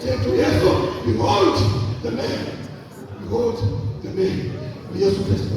Say to Yesu, behold the man. Behold the man. Yesu Kristo.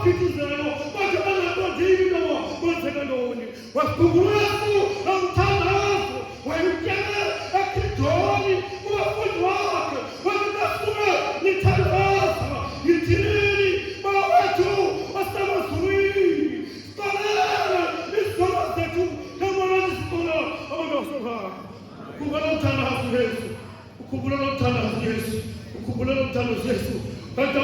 aphithizelayo bathi bangaqondile noma kwenzeka ntoni. Wasikhumbula Yesu nomthandazo wayemtyele eKidroni kubafundi wakhe wathi basuke nithandaza yithini bawethu wasemazulwini siqalela izono zethu njengoba zisibona abantu basokhaya. Ukhumbula umthandazo Yesu, ukhumbula umthandazo Yesu, ukhumbula umthandazo Yesu. Kanti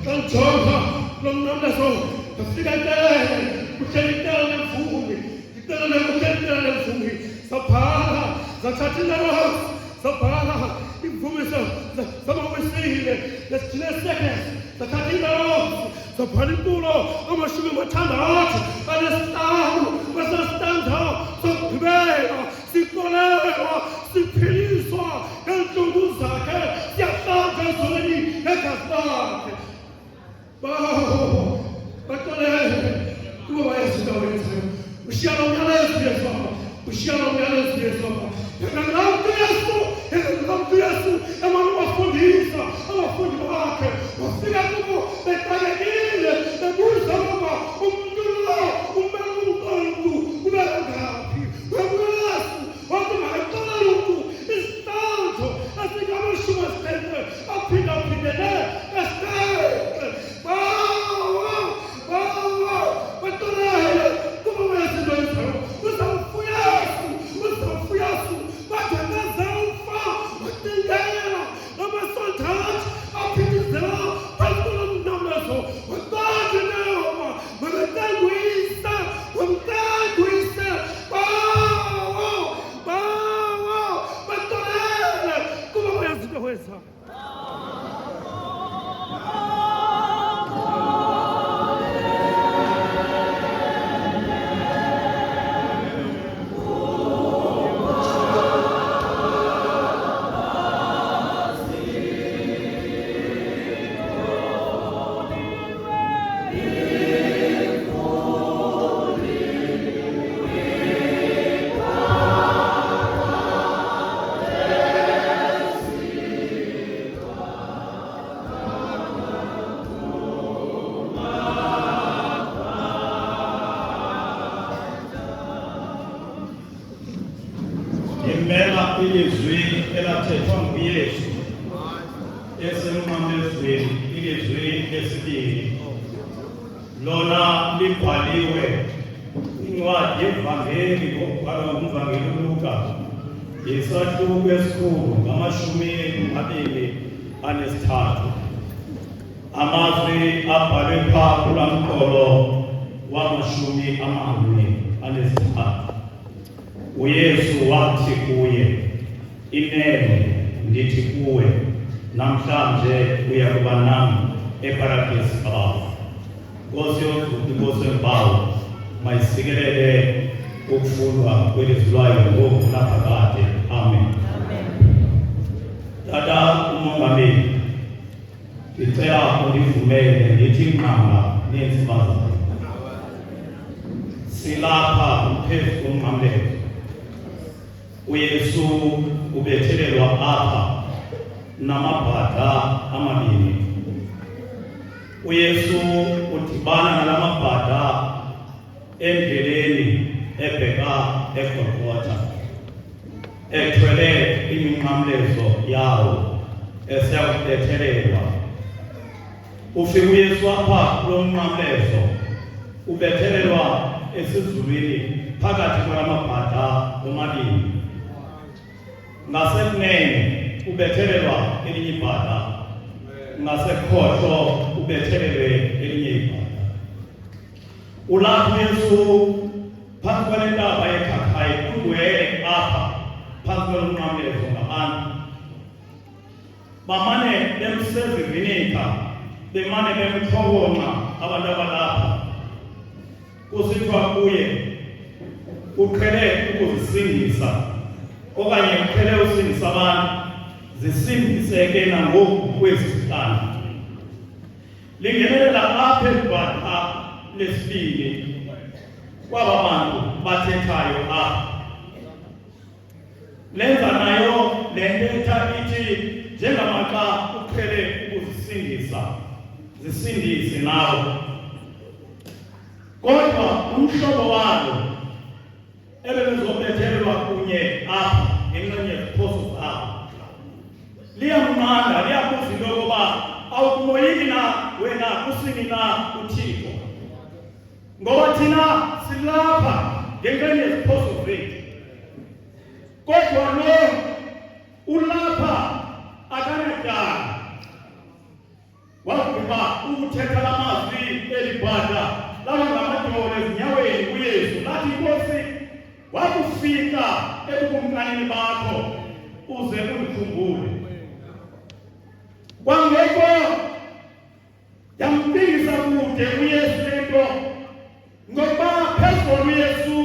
kanjonga nomnqamlezo ngafika enteleni kuhleli intela nemvumi kuhleli nemvumi sabhala zathatha indawo sabhala imvumi sabawisile lesithile seconds zathatha indawo sabhala intulo 60 alesihlanu kwesesitandawo sokugqibela sikolelwa siphiliswa ngentlungu zakhe siyahlanjwa ezulwini negazi lakhe. Baxolele kuba bayezinto awenzayo. Ushiya lo myalezo Yesu apha, ushiya lo myalezo Yesu apha. Ngamntu Yesu emane ubafundisa abafundi bakhe. Wafika kubo bexakekile bebuza ukuba umntu lo umele umntu ubele ngaphi. Yesu wathi makaxolele umntu isithathu esingamashumi asithethe aphindaphindene esithethe. Baxolele kuba bayezinto ezayo. Uzawufuya Yesu bathi akazawufa watingela amasoldathi aphithizela phezu kwalo mnqamlezo. Wabathi nehova makatangwise wamtangwise. Baxolele kuba bayezinto ezayo. Imela ilizwi elathethwa nguYesu esemnqamlezweni, ilizwi lesibili. Lona libhaliwe incwadi yevangeli ngokubhalwa ngumvangeli uLuka, isahluko esikhulu 23. Amazwi abhalwe phaa kulaa mqolo wama-23. UYesu wathi kuye, inene ndithi kuwe, namhlanje uya kuba nam eparadesi kaBaba. Nkosi yodluti, Nkosi yembawu, mayisikelele ukufundwa kwelizwi lwayo ngoku naphakade. Amen. Tata umongameli, ndicela undivumele ndithi nqamba neentsima zakho. Silapha phezu komnqamlezo. UYesu ubethelelwa apha namabhada amabini. UYesu udibana nala mabhada endleleni ebheka eGolgotha, ethwele iminqamlezo yawo esiyakubethelelwa. Ufika uYesu apha kulo mnqamlezo ubethelelwa esizulwini phakathi kwalamabhada omabini. Ngasekunene ubethelelwa elinye ibhada, ngasekhohlo ubethelelwe elinye ibhada. Ulapho uYesu phansi kwale ntaba yekhakhayi kugcwele apha phansi kwalo mnqamlezo ngabantu. Bamane bemsevivinika, bemane bemthobonqa abantu abalapha. Kusithiwa kuye uqhele ukuzisindisa, okanye uqhele usindisa abantu, zisindiseke nangoku kwezi zihlanu. Lingenelela apha elibhada lesibili kwaba bantu bathethayo apha. Lenza nayo le ntetha ithi njengamaxa uqhele ukuzisindisa, zisindise nawe. kodwa umhlobo walo ebebezobethelwa kunye apha ngenxa yeziphoso zabo liyamnqanda, liyabuza into yokuba awukumoyiki na wena kusini na uThixo, ngoba thina silapha ngenxa yeziphoso zethu, kodwa lo ulapha akanatyala. Wagqiba ukuthetha la mazwi elibhada laba ngamadolo ezinyaweni kuYesu, lathi Nkosi, wakufika ebukumkanini bakho uze undikhumbule. Kwangoko yampingisa kude uYesu le nto, ngokuba phezulu uYesu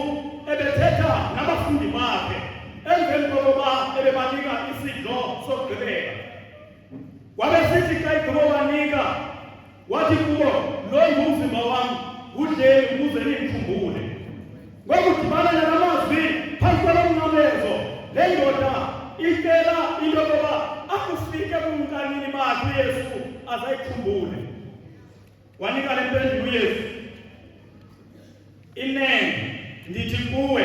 ebethetha nabafundi bakhe emveni kokuba ebebanika isidlo sokugqibela. Wabesithi xa igqibobanika wathi kubo, lo ngumzimba wam, udleni ukuze nimkhumbule. Ngokudibana nala mazwi phambi kwalomnqamlezo, le ndoda icela into yokuba akufike ebumnkanini bakhe uYesu azayikhumbule. Wanika le mpendulo uYesu, inene ndithi kuwe,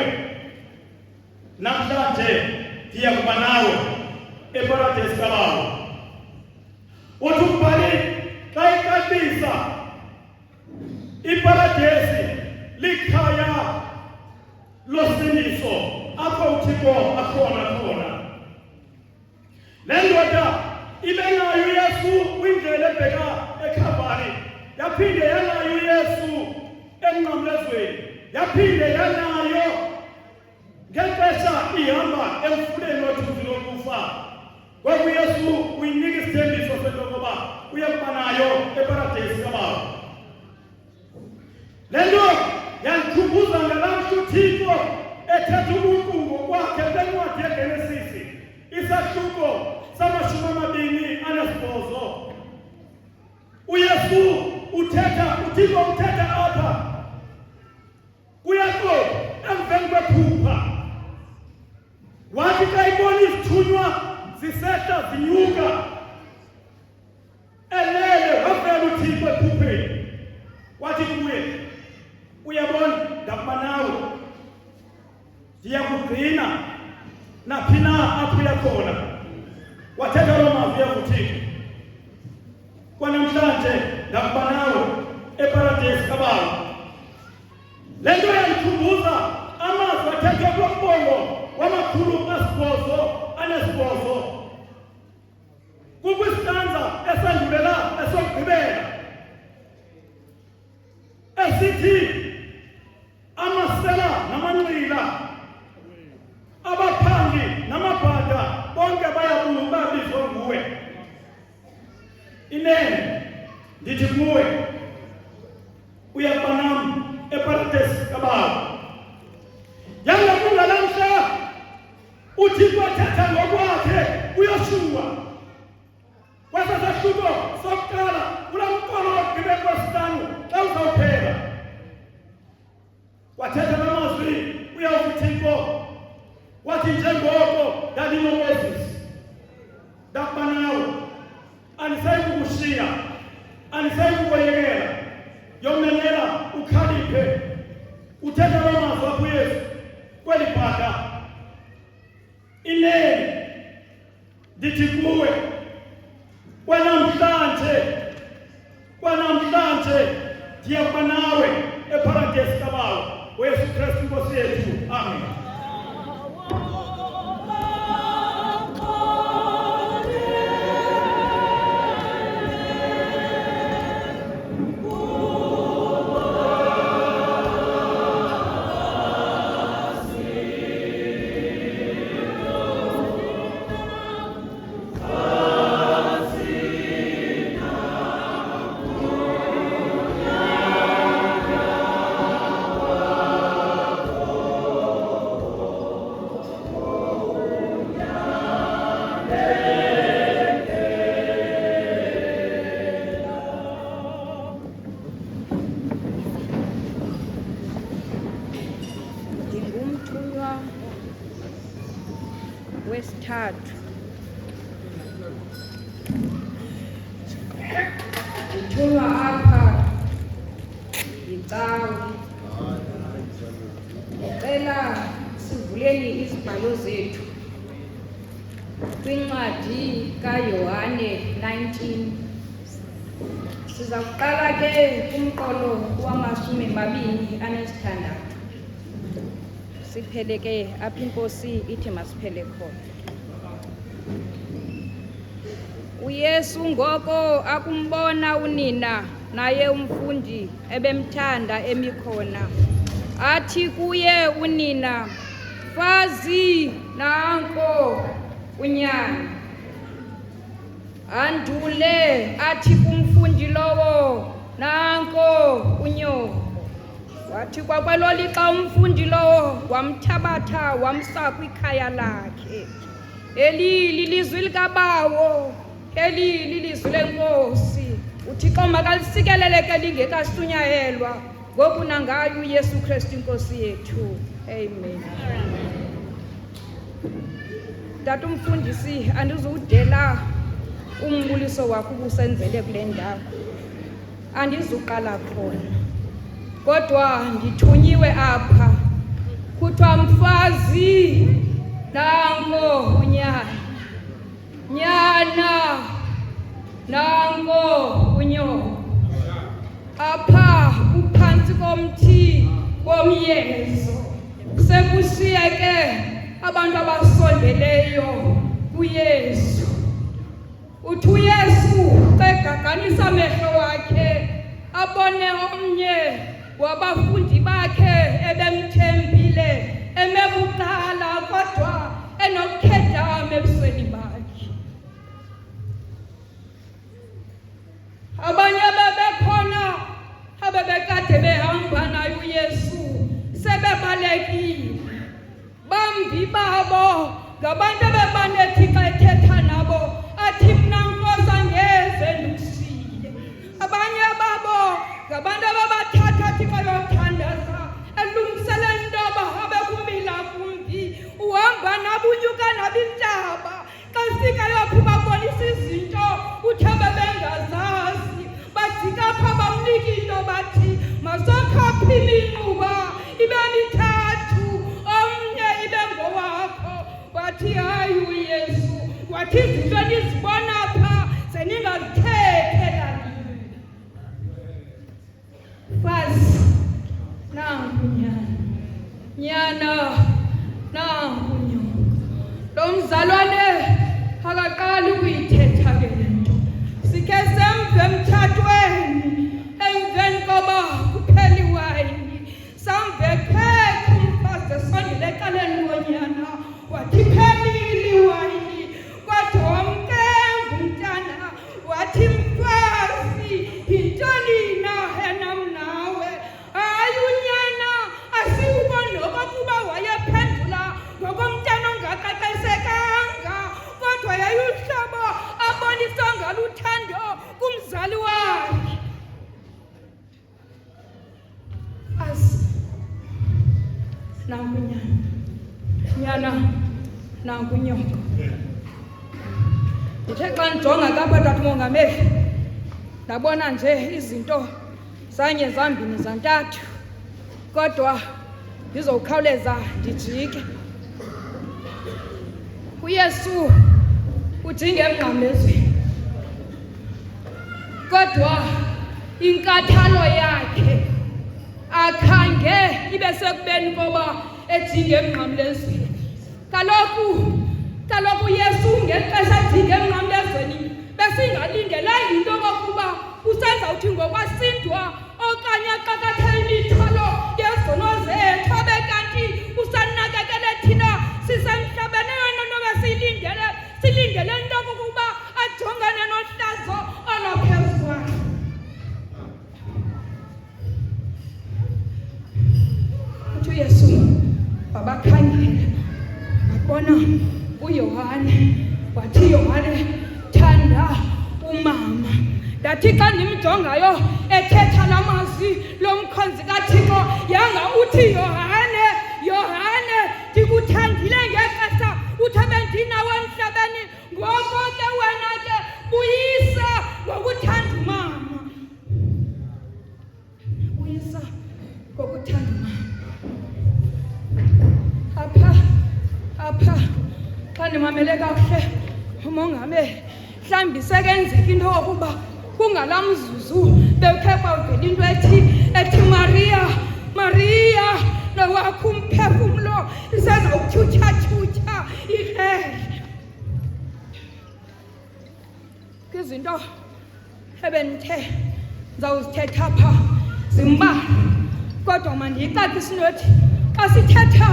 namhlanje ndiya kuba nawe eparadesi kaBaba. Uthi umbhali xa icacisa iparadesi likhaya losiniso apho uThixo akhona khona. Le ndoda ibe nayo uYesu kwindlela ebheka eKhalvari, yaphinde yanayo uYesu emnqamlezweni, yaphinde yanayo ngexesha ihamba emfuleni wethuzi lokufa. Ngoku uYesu uyinika isithembiso sento yokuba uya kuba nayo eparadesi kaBaba. Le nto yandikhumbuza ngalaa uThixo ethetha ubuntu ngokwakhe kwencwadi yeGenesisi, isahluko sama-28. uYesu uThixo uthetha apha kuYakobi emveni kwephupha, wathi xa ibona izithunywa zisehla zinyuka, elele wavela uThixo ephupheni, wathi kuye, uyabona ndakuba nawe, ndiyakugcina naphi na apho uya khona. Wathetha loo mazwi yakuThixo, kwanamhlanje ndakuba nawe eparadesi kaBaba. Le nto yandikhumbuza amazwi athethwa kulo mbongo wama-8:8 kukwisistanza esandulela esokugqibela, esithi amasela namanqila, abaphangi namabhada bonke babizwa nguwe. Inene ndithi kuwe, uya kuba nam eparadesi kaBaba. Yangakungalamhla uThixo athetha ngokwakhe uYoshuwa kwesasahluko sokuqala kula mqolo wokugqibela kwesihlanu xa uzawuphela. Wathetha la mazwi uYesu, wathi njengoko ndandinoMoses ndakuba nawe, andisayi kukushiya, andisayi kukoyekela, yomelela ukhaliphe. Uthetha la mazwi apho uYesu kweli bhada. Inene ndithi kuwe, kwanamhlanje ndiya kuba nawe eparadesi kaBaba uYesu Kristu Nkosi yethu. Amen. Wesithathu, ndithunywa apha Cawe. Ngicela sivuleni izibhalo zethu kwincwadi kaYohane 19. Siza kuqala ke kumqolo wama-26. Siphele ke apha inkosi ithi masiphele khona. uYesu ngoko akumbona unina naye umfundi ebemthanda emikhona, athi kuye unina, "Mfazi, nanko unyana." Andule athi kumfundi lowo, "Nanko unyoko." Wathi kwakwelo lixa umfundi lowo wamthabatha wamsa kwikhaya lakhe. Eli lilizwi likaBawo, eli lilizwi lenkosi. uThixo makalisikeleleke lingekasunyayelwa ngoku nangayo uYesu Kristu inkosi yethu. Amen. Tata umfundisi, andizuwudela umbuliso wakho ubusenzele kule ndawo, andizuqala khona, kodwa ndithunyiwe apha kuthiwa, "Mfazi, nanko unyana, nyana, nanko unyoko." Apha kuphantsi komthi womyezo sekushiyeke abantu abasondeleyo kuYesu. Uthi uYesu egaganisa amehlo wakhe abone omnye wabafundi bakhe ebemthembile emebucala kodwa enokukhedama ebusweni bakhe. Abanye bebekhona abebekade behamba naye uYesu sebebalekile. Bambi babo ngabantu abebanethi xa ethetha nabo athi, "Mna Nkosi angeze ndikushiye." Abanye babo ngabantu ababathatha athi xa yothandaza elungisele intoba abe kumila kumbi, uhamba nabo unyuka nabo intaba. Xa sifika yophi babonisa izinto uthe bebengazazi, bajika apha bamnika into bathi, "Masokhaphi iminuba ibe mithathu, omnye ibe ngowakho." Wathi, "Hayi uYesu," wathi, "izinto nizibona pha seningazithethela nini." Mfazi, nanku nyana, nyana, nanku nyoko. Lo mzalwane akaqali ukuyithetha ke le nto. Sikhe semve emtshatweni, emveni koba kuphela iwayini, samve phekha umfazi esondele ecaleni konyana, wathi, "Iphelile iwayini." Kodwa wamkenga umntana wathi, "Mfazi, yintoni na enam nawe?" Hayi unyana asiwubona okokuba wayephendula ngokomntana ongaqeqesekanga, kodwa yayuhlobo abonisa ngalo uthando kumzali wakhe. Nanku nyana, nyana, nanku nyoko. Ndithe xa ndijonga kapha Tata uMongameli ndabona nje izinto zanye zambini zantathu, kodwa ndizowukhawuleza ndijike. uYesu udinga emnqamlezweni, kodwa inkathalo yakhe akhange ibe sekubeni koba edinga emnqamlezweni. Kaloku uYesu ngexesha edinga emnqamlezweni besingalindelanga into yokokuba usenzawuthi ngokwasindwa okanye aqakathe imithwalo yezono zethu, abe kanti usanakekele thina sisemhlabeni. Eyona nto silindele into yokokuba ajongane nohlazo olwaphezu kwakhe. Uthi uYesu wabakhangela wabona uYohane, wathi, "Yohane, thanda umama." Ndathi xa ndimjongayo ethetha la mazwi lo mkhonzi kaThixo yanga uthi, "Yohane, Yohane, ndikuthandile ngexesha uthe bendinawe emhlabeni, ngoko ke wena ke buyisa ngokuthanda umama." Buyisa nimamele kakuhle umongameli mhlawumbi sekenzeka into yokuba kungala mzuzu bekhe kwavela into ethi Maria nowakho umphefumlo isezawutyhutyha irhele izinto ebendithe ndizawuzithetha pha zimbalwa kodwa mandiyicacise into ethi xa sithetha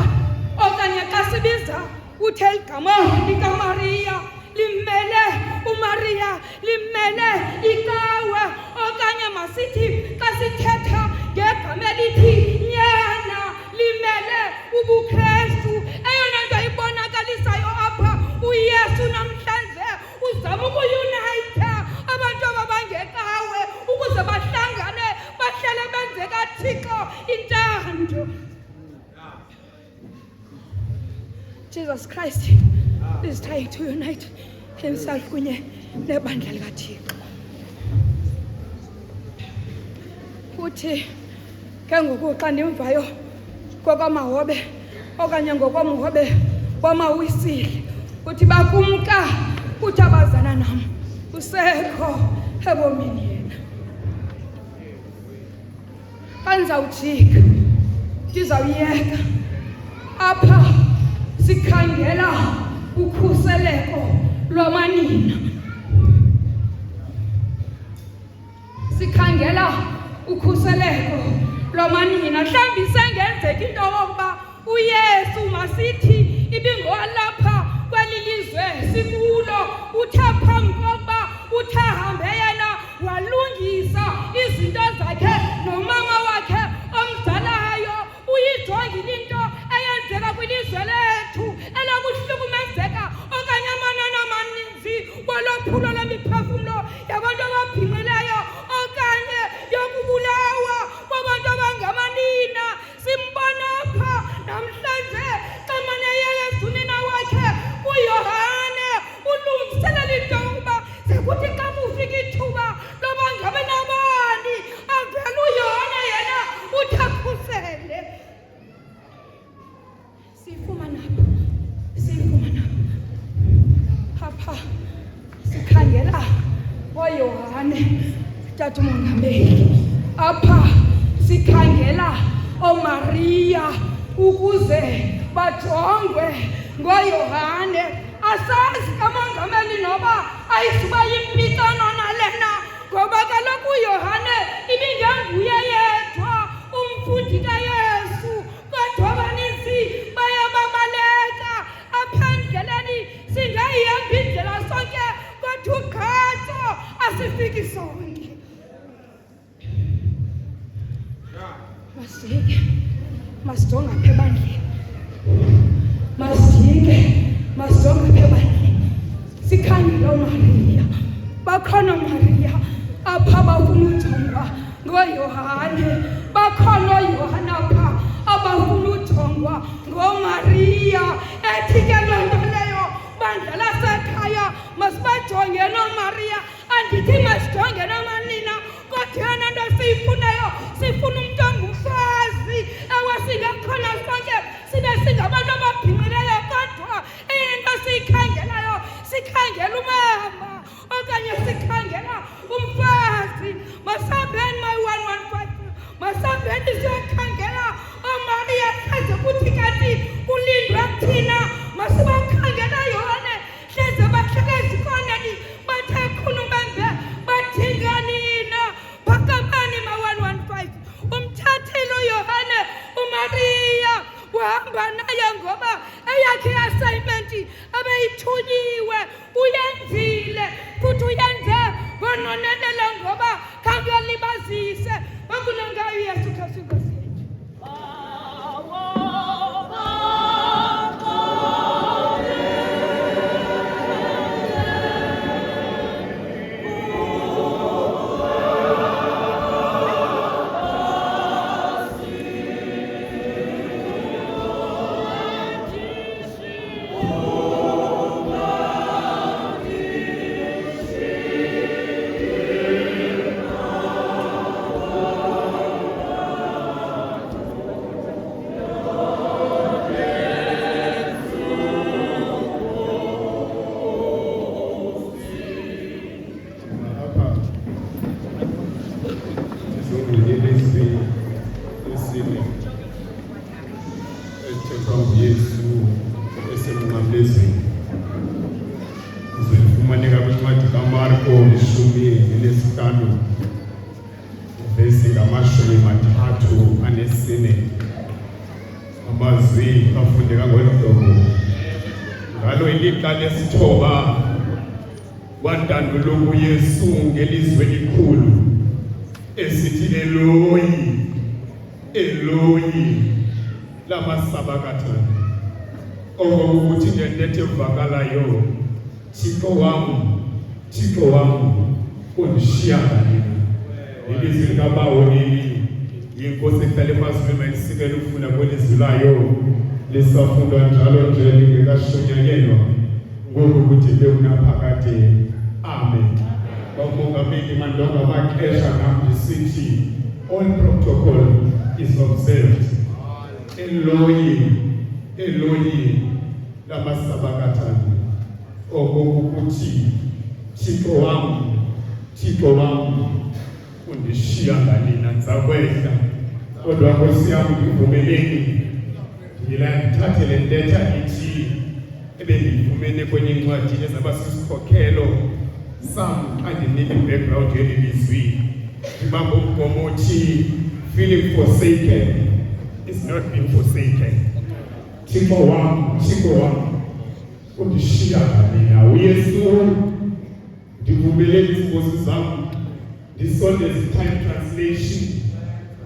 okanye xa sibiza uthe igama likaMariya limele uMaria limele ikawe okanye masithi xa sithetha ngegama elithi nyana limele ubuKristu eyona nto ibonakalisayo apha uYesu namhlanje uzama ukuyunayitha abantu ababangekawe ukuze bahlangane bahlale benze kaThixo intando. Jesus Christ is trying to unite himself kunye nebandla likaThixo. Uthi ke ngoku xa ndimvayo kokwamahobe okanye ngokwamhobe kwamawisile uthi bakumka uthi abazana nam usekho ebomini yena kanzawujika ndizawuyeka apha sikhangela ukhuseleko lwamanina sikhangela ukhuseleko lwamanina mhlawumbi sengenzeka into yokuba uYesu masithi ibingolapha kweli lizwe sikulo uthe phambi kokuba uthe ahambe yena walungisa izinto zakhe nomama wakhe omdalayo uyijongile into eyenzeka kwilizwe lethu elakuhlukumezeka okanye amanani amaninzi kwolwaphulo lwemiphefumlo yabantu ababhinqileyo okanye yokubulawa kwabantu abangamanina simbona apha namhlanje xamane yeyesu nina wakhe uYohane ulungiselela into yokuba sekuthi xa kufika ithuba loba ngabe nabani avele uYohane yena uthi akhusele sifumana apha sikhangela oYohane tata umongameli apha sikhangela oMaria ukuze bajongwe ngoYohane asazi kamongameli noba ayisuba yimpikano nalena ngoba kaloku uYohane ibingenguye yedwa umfundi kaYesu kodwa abaninzi baye babaleka apha endleleni singayihamba indlela sonke kodwa ugqatso asifiki sonke masijonge apha ebandleni masijonge apha ebandleni sikhangele uMaria bakhona uMaria apha abafuna ujongwa ngoYohane bakhona uYohane apha abafuna ujongwa ngoMaria ethi ke loo nto leyo bandla lasekhaya masibajonge noMaria andithi masijonge nomanina kodwa yona nto siyifunayo sifuna umntu ongumfazi ewe singakhona sonke sibe singabantu ababhinqileyo kodwa eyona nto siyikhangelayo sikhangela umama okanye sikhangela umfazi masihambeni my 115 masihambeni siyokhangela oMaria hleze kuthi kanti kulindwe thina masibakhangela Yohane hleze bahleke ezikoneni bathe khulu benze bathinganina phakamani my 115 umthathile uYohane uMaria wahamba naye ngoba eyakhe assignment abeyithunyiwe uyenzile futhi uyenze ngononelelo ngoba khange libazise bakunangayo uYesu Kristu Nkosi yethu. bafundeka ngoludongo ngalo ilixa lesithoba wadanduluka uYesu ngelizwi elikhulu esithi Eloyi Eloyi lama sabakthani okokuthi ngentethe evakalayo Thixo wami undishiya nini ilizwi likaBawo leli yinkosi ehlale phansi mayisikele ukufuna kwelizwi layo lisafundwa njalo nje lingekashonyelelwa ngokuthi bekunaphakade amen bamongameli mandonga baxesha nambi sithi all protocol is observed Eloyi lama sabakthani okokuthi Thixo wami undishiya nini ngizakwehla kodwa Nkosi yami ngivumeleni ngithathe le ntetha ithi ebengifumene kwenye incwadi ezabasisikhokhelo sam xa ndinika i-background yelizwi ngibamba umgomo othi feeling forsaken is not being forsaken. Thixo wami undishiya nini uYesu ndivumeleni izinkosi zami ndisondeze time translation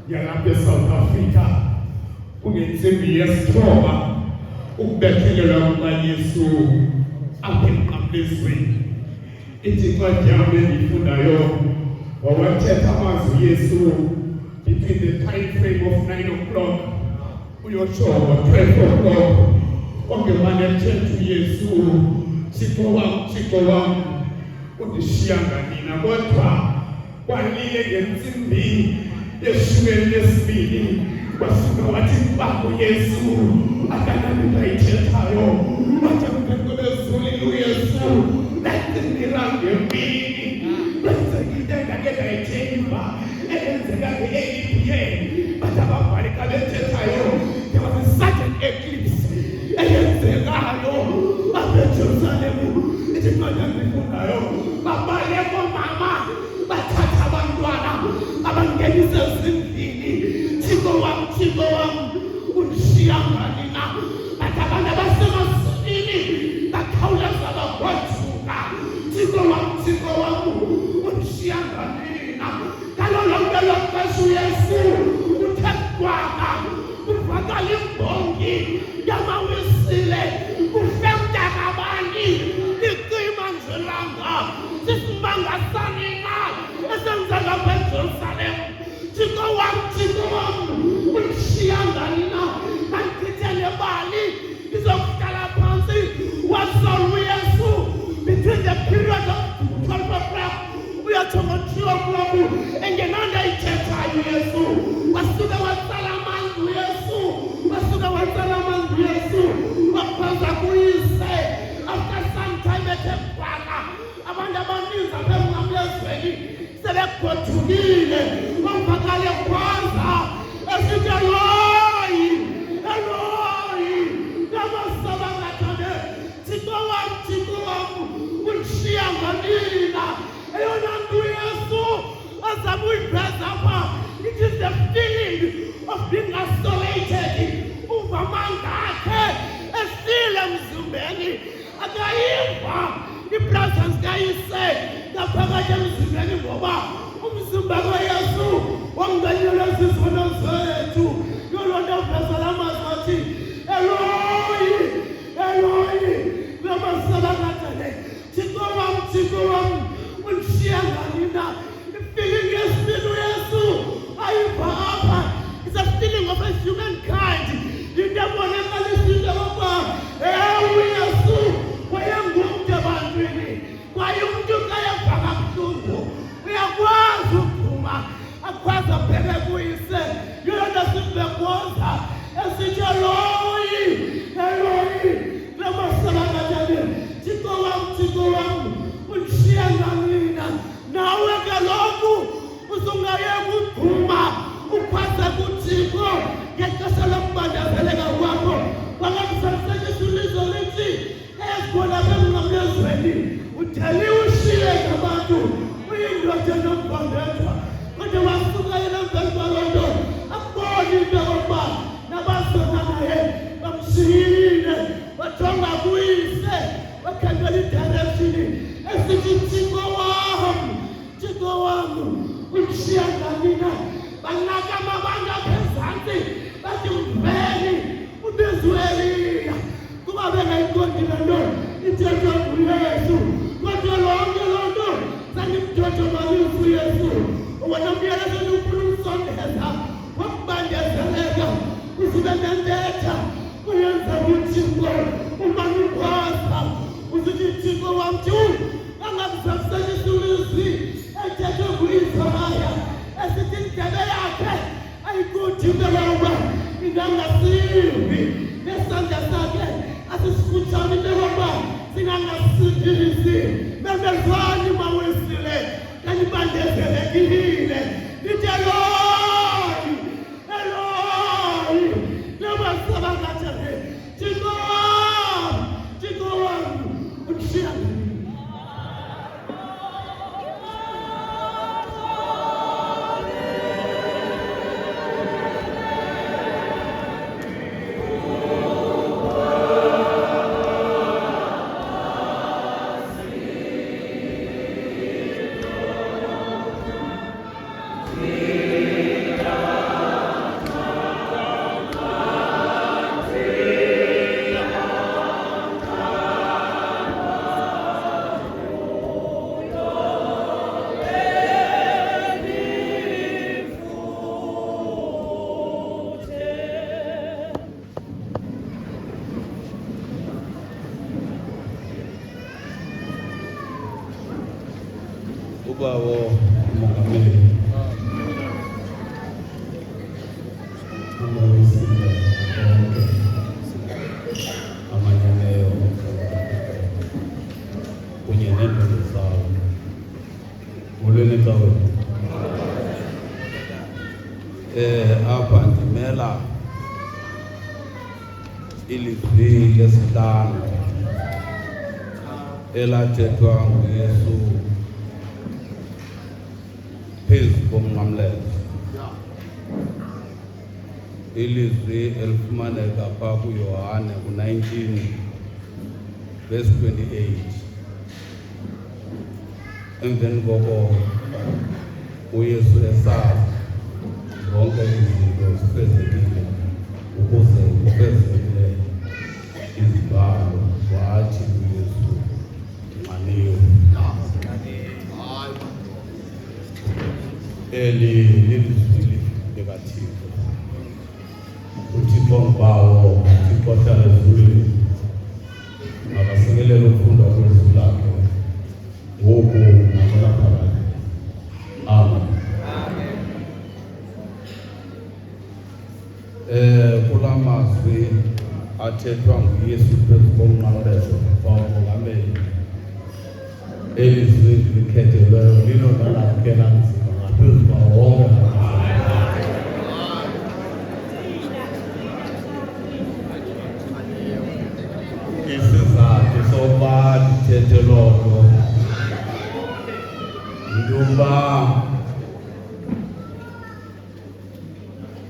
yalapha eSouth Africa kungensimbi yesithoba ukubethelelwa kukaYesu apha emnqamlezweni ithi incwadi yami endiyifundayo wawathetha amazwi uYesu between the time frame of 9 o'clock uyotsho 12 o'clock ongemane ethetha uYesu Thixo wami undishiya nini kodwa kwalile ngensimbi yeshumeni lesibili kwasuka wathi bako Yesu akanani ayithethayo wathi mkwenkwezulu uYesu lazinirangempini kwenzekile ngake ngayithemba eyenzeka nge-APN bathi ababhalika bethethayo there was a sudden eclipse eyenzekayo apha eJerusalemu ithi incwadi endiyifundayo babaleko mama bathatha abantwana abangenisa ezindlini Thixo wami undishiya nini bathi abantu abasemasimini bakhawuleza bagwajuka Thixo wami undishiya nini ngalo lonke lo xesha uYesu uthe gwaqa uvakala imbongi yamawisile ufemta kabani icima njelanga sisimanga sanina esenzeka eJerusalem Thixo wami undishiya nini kantiithele bali izokuhlala phansi wasolwa uYesu between the period of 12 o'clock uyatsho ngo-2 o'clock engenanto ayithethayo uYesu wasuka watsala amanzi uYesu wakhwaza kuyise after some time ethe gwaqa abantu abaninzi apha emnqamlezweni sebegothukile wavakale khwaza esithi Eloyi lamasabakthani Thixo wami undishiya nini eyona nto uYesu azama uyiveza apha it is the feeling of being isolated uva amandla akhe esile emzimbeni akayiva ipresence kayise ngaphakathi emzimbeni ngoba umzimba kaYesu wamnganyelwa zizono zethu yolonto veza lamazwi athi Eloyi lamasabakthani Thixo wami undishiya nini i-feeling yesibili uYesu ayiva apha is a feeling of a humankind into ebonakalisa okokuba uYesu wayengumntu ebantwini kwaye umntu kayeva kabuhlungu uyakwazi ukuphuma akwazi abheke kuyise yolonto simbekuza esithi Eloyi lamasabakthani Thixo wami undishiya nini nawe kaloku uzungayeka ukuphuma ukhwaze kuThixo ngexesha lokubandezeleka kwakho wangakusasetyenziswa ilizwe lithi ezikhona emnqamlezweni utheliwe ushiye ngabantu uyindoda enokubandethwa kodwa wasuka yena emveni kwaloo nto abone into yokokuba nabazona naye bamshiya bakhangela idirection esithi Thixo wami ukushiya ngamina banaka amabanga phezansi bathi uveli ubizwe Eliya kuba bengayiqondi lento ithethwa nguYesu kodwa lonke lonto sanimthotomalisa uYesu wena umyalezo ufuna ukusondeza wakubandezeleka uzibe nentetha uyenza uThixo uma nikhwasa uzithi Thixo wami angakusakusanyisa ulizwi ethethwe nguIsaya esithi indebe yakhe ayikuthi intoba ingangasivi nesandla sakhe asisifutshane intoba singangasidilisi bembezwani mawisile kanyibandezelekile lithi Eloi nabasabakathele Thixo wami ukushiya Ubawo umongameli umawesile onke amanyameyo kunye neendondo zawo molweni cawe apha ndimela ilizwi lesihlanu elathethwa nguYesu phezu komnqamlezo ilizwi elifumaneka phaa kuYohane 19 verse 28 emveni koko uYesu esazi zonke izinto zifezekile ukuze kufezekile izibhalo wathi uYesu nxaniwe eli lilizwi likaThixo uThixo mbawo uThixo hlala ezulwini makasekelele ukufunda kwezwi lakhe ngoku naphakade amen kula mazwi athethwa nguYesu phezu komnqamlezo wamongameli elizwi likhethelweyo lilo nalakhe lanzima ngaphezu kwawo wonke isizathu sokuba ndithethe loo nto yintoba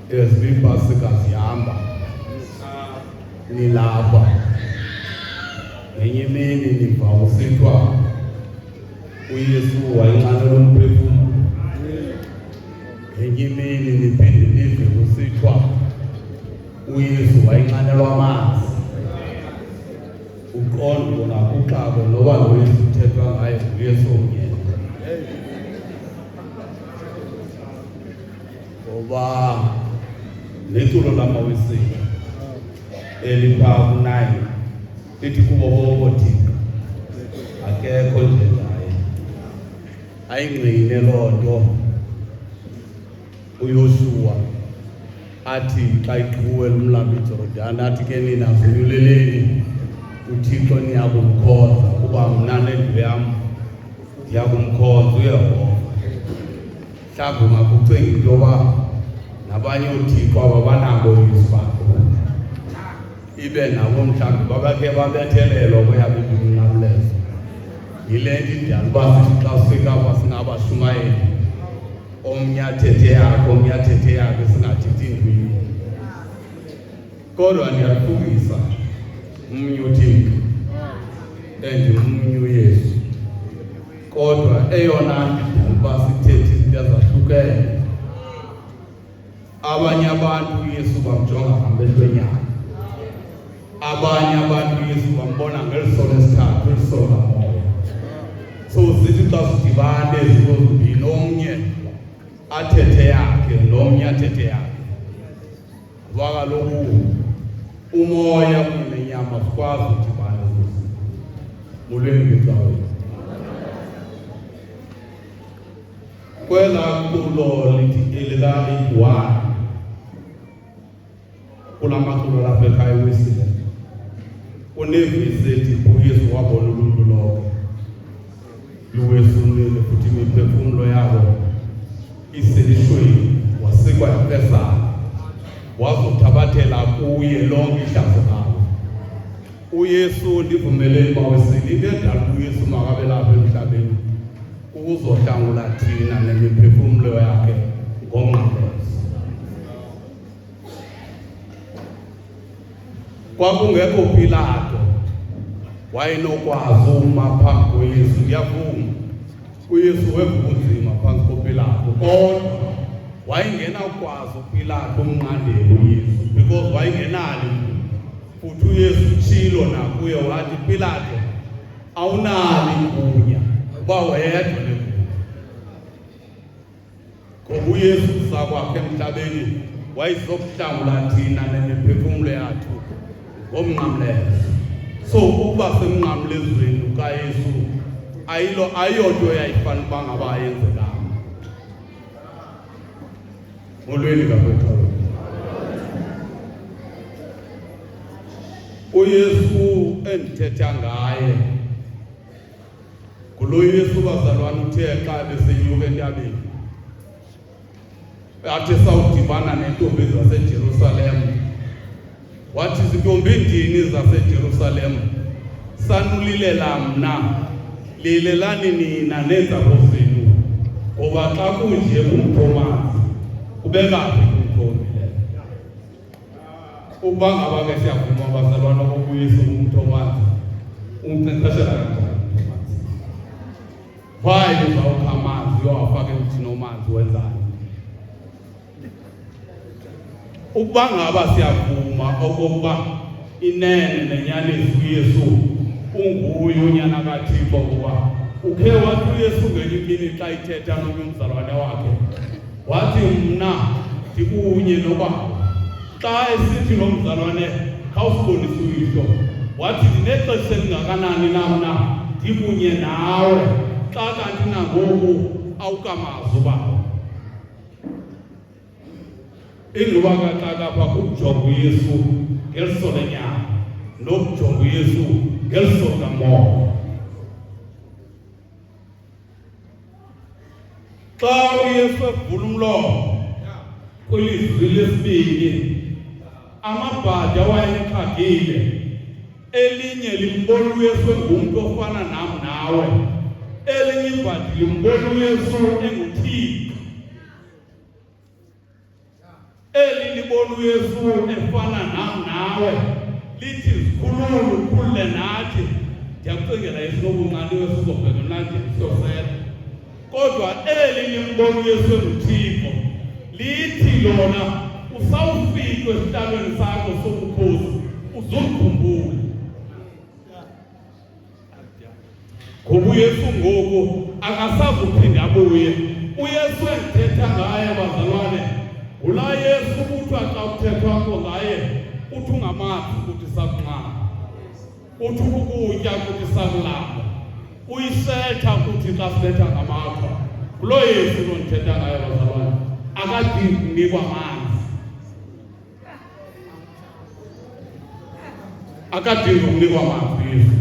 ezibipasika zihamba nilapha ngenye imini niva kusithiwa uYesu wayinxanela umphefumlo ngenye imini niphinde nive kusithiwa uYesu wayinxanelwa amanzi uqonde bona kuxabo noba loYesu uthethwa ngaye nguYesu omnyene ngoba neculo lamawesile eliphaa ku-9 lithi kubo bobo Thixo akekho njengaye ayingqine loo nto uYoshuwa athi xa igquwela umlambo iJordani athi ke nina zonyuleleni uThixo niyakumkhonza kuba mna nendlu yam ndiyakumkhonza uYehova mhlawumbi ungakucinga into yoba nabanye oothixo ababanako izibakho ibe nabo mhlawumbi babakhe babethelelwa kweyabo umnqamlezo yile nto indala uba sithi xa sifika apha singabashumayeli omnye athethe yakhe omnye athethe yakhe singathethi ntwini kodwa ndiyaqhubisa umnye uThixo endimnye uYesu. Kodwa eyona uba sithethe izinto ezahlukene. Abanye abantu uYesu bamjonga ngamehlo enyama. Abanye abantu uYesu bambona ngeliso lesithathu, eliso lamoya. So sithi xa sidibane ezinto zombini, omnye athethe yakhe nomnye athethe yakhe. Ngoba kaloku umoya kunye nenyama sikwazi udibana kuzo. Molweni ngecawe. Kwela kulo lithi elika-81 kula maculo lapha ekhaya wesile unevisi ethi uYesu wabona uluntu lonke luwesulile futhi imiphefumulo yabo iselishweni wasikwa ePesana wazothabathela kuye lonke ihlazo labo. uYesu ndivumeleni bawesile into edala uYesu makabe lapha emhlabeni ukuzohlangula thina nemiphefumulo yakhe ngomnqamlezo. Kwakungekho Pilato wayenokwazi uma phambi koYesu. Ndiyavuma uYesu webunzima phambi koPilato, kodwa wayengenakwazi uPilato umnqandela uYesu because wayengenalo. Futhi uYesu utshilo nakuye wathi, Pilato awunalo igunya uba wedwa legunya. Ngoba uYesu sakwakhe emhlabeni wayezokuhlangula thina nemiphefumulo yathu ngomnqamlezo. So ukuba semnqamlezweni kaYesu ayiyonto yayifana uba ngaba yenzekanga. Molweni kaBethel. uYesu endithetha ngaye ngulo Yesu bazalwane uthe xa besenyuka entabeni athi sawudibana nentombi zaseJerusalem. Wathi izintombi ndini zaseJerusalem sanulilela mna, lilelani nina nenzalo zenu. Ngoba xa kunje umthomazi ubekaphi kumthombi leyo? Uba ngaba ke siyavuma bazalwane bokuYesu umthomazi umqeqeshela kanjani? Why uzawukha amanzi uyowafaka emthini omanzi wenzani? Ukuba ngaba siyavuma okokuba inene nenyaniso uYesu unguye unyana kaThixo, kuba ukhe wathi uYesu ngenye imini xa ithetha nomnye umzalwane wakhe wathi, mna ndikunye noba. Xa esithi nomzalwane khawusibonise uyihlo, wathi ndinexesha elingakanani na mna ndikunye nawe xa kanti nangoku awukamazi uba. Ingquba kaxakapha kukujonga uYesu ngeliso lenyama nokujonga uYesu ngeliso likamoya. Xa uYesu evula umlomo kwilizwi lesibini, amabhadi awayekhagile, elinye limbona uYesu engumntu ofana nam nawe, elinye ibhadi limbona uYesu enguThixo. Eli libona uYesu efana nam nawe, lithi zikhulule ukhulule nathi. Ndiyakucingela esinobunqaniwe sizobheka mnandi siyosela. Kodwa eli limbona uYesu enguThixo lithi lona usawufika esihlalweni sakho sobukhosi uzumkhumbule. Ngoba uYesu ngoku akasazuphinda abuye. uYesu endithetha ngaye bazalwane ula Yesu kuthiwa xa kuthethwa ngaye uthi ungamazi ukuthi sakunqaba, uthi ukutya ukuthi sakulamba, uyisetha ukuthi xa sibetha ngamakho. Kulo Yesu lo ndithetha ngaye bazalwane akadingi kunikwa amanzi, akadingi kunikwa amanzi Yesu.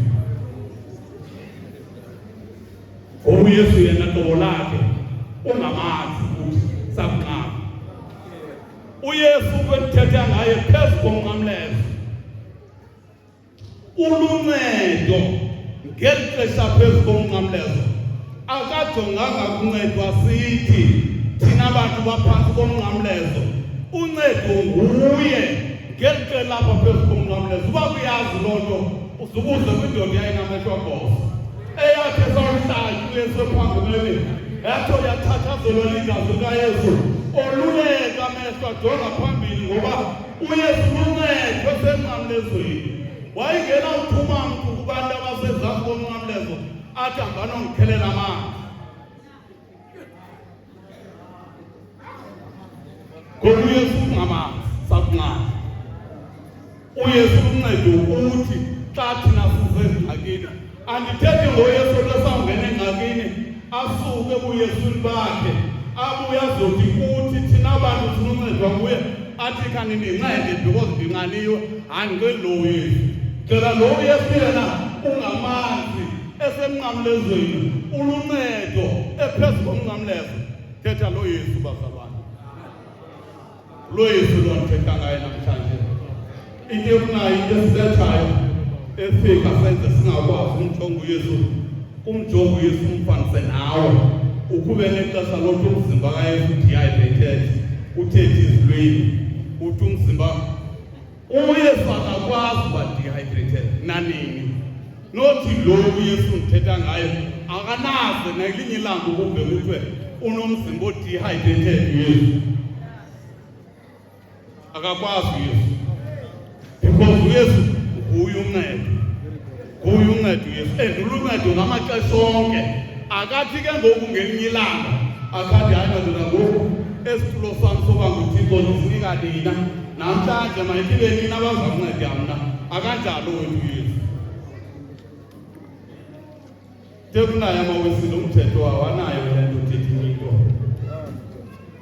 Ngoba uYesu yena qobo lakhe ungamazi ukuthi sakunqaba. uYesu kwethetha ngaye phezu komnqamlezo uluncedo ngeli xesha phezu komnqamlezo. Akajonganga kuncedwa sithi thina bantu baphantsi komnqamlezo, uncedo nguye ngeli xesha lapha phezu komnqamlezo. Uba kuyazi loo nto uzubuze kwindoda yayinamehlo abomvu eyakhe sawuhlala uyesu ephangumeni yatho yathathazelwa ligazi likayesu oluleka amehlo ajonga phambili ngoba uyesu luncedo esenqamlezweni wayengena uthuma mntu kubantu abasezantsi komnqamlezo athi anganongikhelela amanzi ngoba uyesu ungamanzi sakunqanda uyesu luncedo ukuthi xa thina sisengxakini andithethi ngoyesu lesawungena engxakini asuke ebuyeswini bakhe abuye azothi kuthi thina abantu sinoncedwa kuye athi khani ndincede because ndinqaniwe andingelo yesu cela lo yesu yena ungamanzi esemnqamlezweni uluncedo ephezu komnqamlezo thetha lo yesu bazalwane lo yesu lo ndithetha ngaye namhlanje into yokunayo into esilethayo efika senze singakwazi umjonga uyesu umjonga uyesu umfanise nawe ukube nexesha lothi umzimba kayesu dehydrated uthethi izilweni uthi umzimba uyesu akakwazi uba dehydrated nanini nothi lo uyesu ndithetha ngayo akanaze nelinye ilanga ukube kuthiwe unomzimba odehydrated uyesu akakwazi uyesu because uyesu nguye uncedo uyesu uluncedo ngamaxesha onke akathi ke ngoku ngelinye ilanga akathi hayi madoda ngoku esitulo sam soba nguthixo ndizinika nina namhlanje mayikibe nina abazakunceda mna akanjalo wethu uyesu tekunayo amawesile umthetho awanayo le nto uthethi into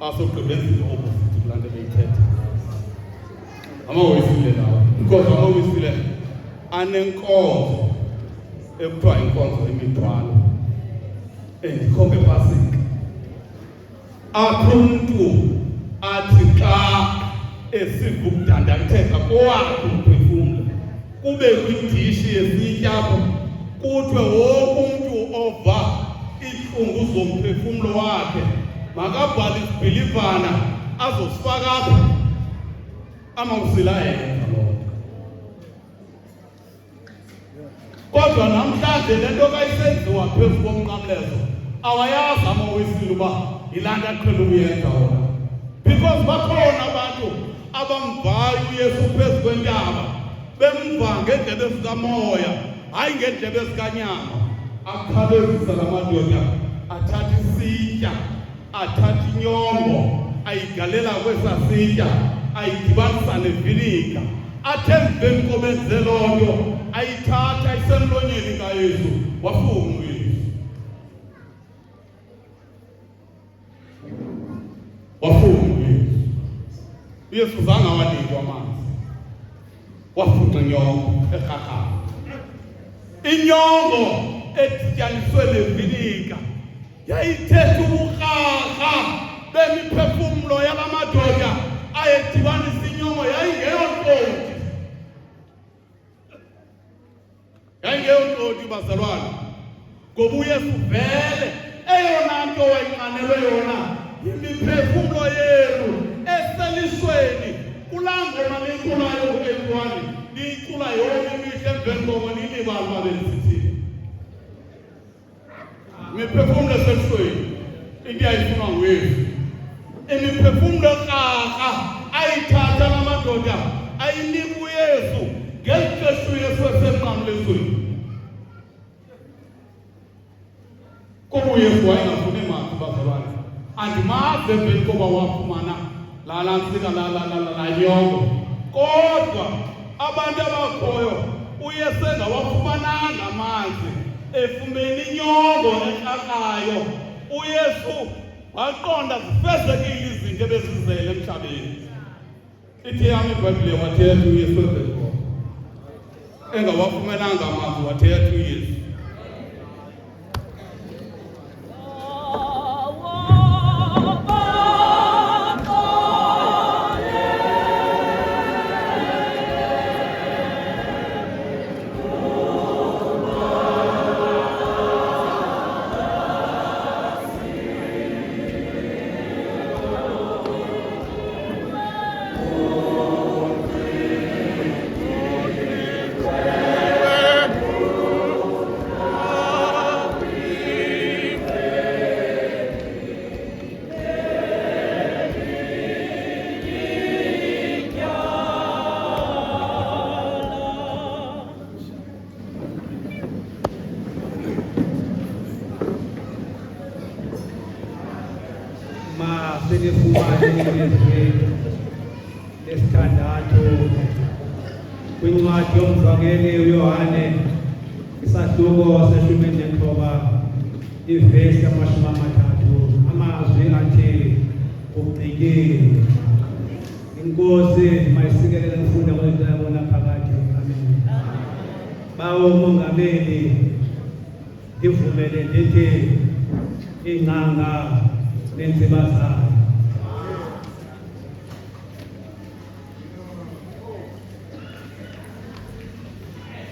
asogqibenzile opposite kulaa nto beyithetha amawesile lawo because amawesile anenkonzo ekuthiwa inkonzo emithwalo endikhombe pasika apho umntu athi xa esiva ukudandatheka kowakhe umphefumlo kube kwindishi yesitya apho kuthiwe wonke umntu ova iintlungu zomphefumlo wakhe makabhale isibhilivana azosifaka apha amawusile ayenza loo nto kodwa namhlanje le nto kayisenziwa phezu komnqamlezo awayazi amawesile uba yilaa nto aqhele ukuyenza wona because bakhona abantu abamvayo uyesu phezu kwentaba bemva ngeendlebe zikamoya hayi ngeendlebe zikanyama akhawulezisa la madoda athatha isitya athatha inyongo ayigalela kwesaa sitya ayidibanisa neviniga athe emveni kobenze loo nto ayithatha isemlonyeni kayesu wafuma uyesu uyesu zange awanikwa amanzi wafunxa inyongo erharhayo inyongo edityaniswe neviniga yayithetha uburharha bemiphefumlo yala madoda ayedibanisa inyongo yayingeyontoti bazalwane ngoba uyesu vele eyona nto wayinqanelwe yona yimiphefumlo yenu eselishweni kulaa ngoma niyiculayo ku-81 niyicula yonke imihla emveni koko niyilibali uba benisithini imiphefumlo eselishweni into yayifuna nguyesu imiphefumlo krarha ayithatha la madoda ayinika uyesu ngeli xesha uyesu esenqamlezweni kuba uyesu wayengafuni manzi bazalwane andimazi emveni koba wafumana laa ntsika la nyongo kodwa abantu abakhoyo uyesu engawafumananga amanzi efumene inyongo ekrarhayo uyesu waqonda zifezekile izinto ebezizele emhlabeni ithi yam ibhayibhile wathetha uyesu emveni koko engawafumenanga amanzi wathetha uyesu lesithandathu kwincwadi yomvangeli uYohane isahluko seshumi nethoba ivesi yamashumi amathathu amazwi athi ugcikile. Inkosi mayisikelele ukufunda kwethu yabona phakathi. Amen. Bawo umongameli ivumele ndithi inganga nenzibazayo.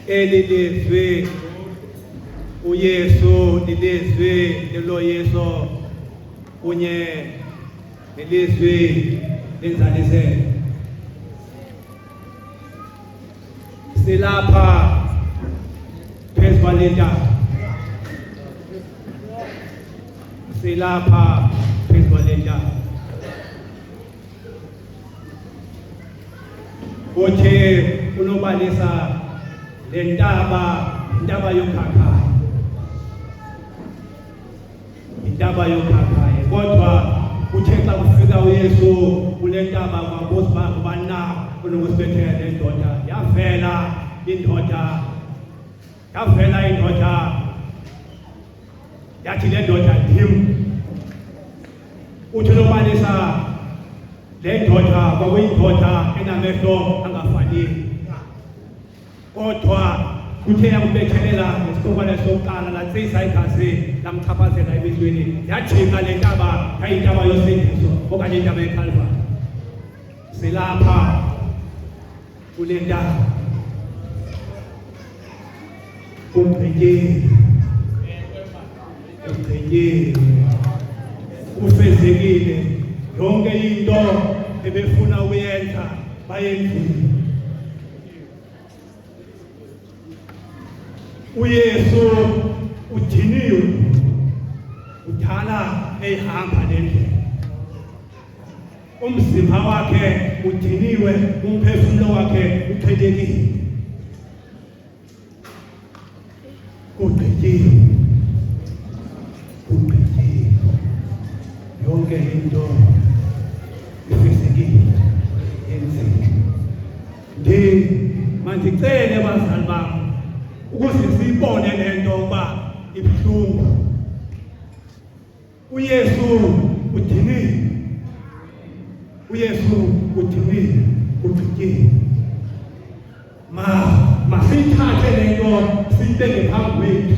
Eli lizwi uYesu lilizwi leloyiso kunye nelizwi lenzaliseko. Silapha phezu kwalentaba. Silapha phezu kwalentaba. Uthe unobalisa lentaba intaba yokhakhayo. Intaba yokhakhayo kodwa uthe xa kufika uYesu kule ntaba kwabuza uba ngubani na onokusibethela le ndoda. Yavela indoda yathi le ndoda ndim. Uthi unobalisa le ndoda kwakuyindoda enamehlo angafaniyo kodwa kuthe yakubethelela ngesikhonkwane sokuqala latsisa igazi lamchaphazela emehlweni yajika le ntaba yayintaba yosindiso okanye intaba yeKhalvari. Silapha kule ntaba ugqityile ufezekile yonke into ebefuna ukuyenza bayenzile. uYesu udiniwe udala ehamba lendlela. Umzimba wakhe udiniwe, umphefumulo wakhe uqhelekile. Ugqityile yonke into ifezekile yenzile. Mandicele bazali bami ukuze siyibone lento ukuba ibuhlungu. uYesu udiniwe, ugqityile. Masiyithathe lento siyibeke phambi kwethu.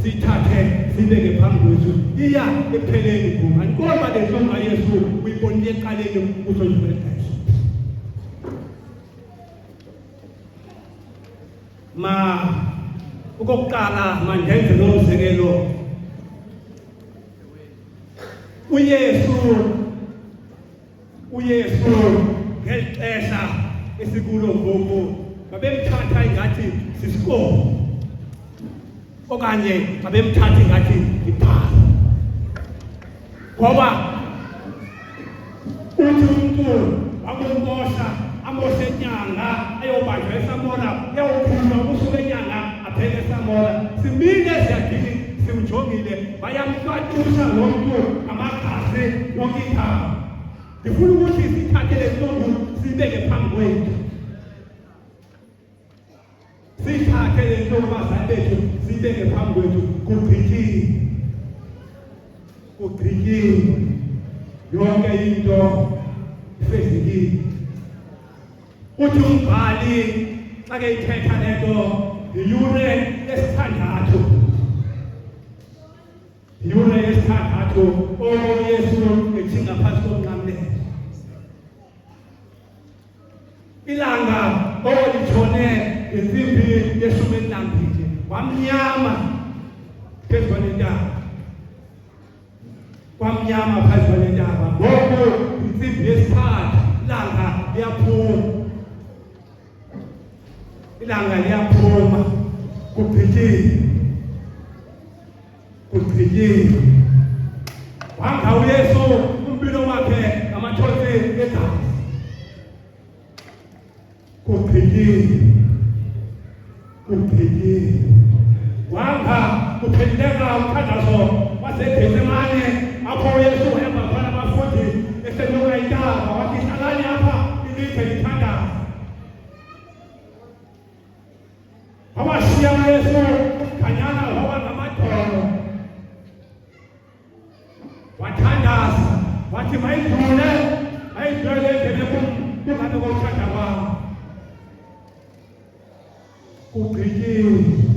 Siyibeke phambi kwethu. Iya epheleni kuma. Kodwa le nto kaYesu uyibonile eqaleni uzodlula. Okokuqala mandenze lo mzekelo. uYesu ngeli xesha esikulo ngoku babemthatha ingathi sisikomo okanye babemthatha ingathi iphala. Ngoba uthi umntu wakumbosha amoshe enyanga ayobanjwa eSamora eyawuphuma usuku enyanga aphele eSamora. Simile siyadini simjongile bayamfatusha lo mntu amagazi yonke indawo. Ndifuna ukuthi sithathe le ntombi siyibeke phambi kwethu. Sithathe le ntombi abazali bethu siyibeke phambi kwethu. Kugqityile yonke into ifezekile. Uthi umbhali xa ke ithetha le nto yiyure yesithandathu. uYesu ethinga phantsi komnqamlelo. Ilanga litshone ngentsimbi yeshumi elinambili kwamnyama phezu kwalentaba. Kwamnyama phezu kwalentaba. Ngoku intsimbi yesithathu ilanga liyaphuma. Kugqityile. Wanga uYesu umpilo wakhe ngamathosi egazi. Kugqityile. Wanga kupheleleka umthandazo waseGetsemane apho uYesu ehamba bathi mayidlule endlele kungabe kokushada kwabo kugqityiwe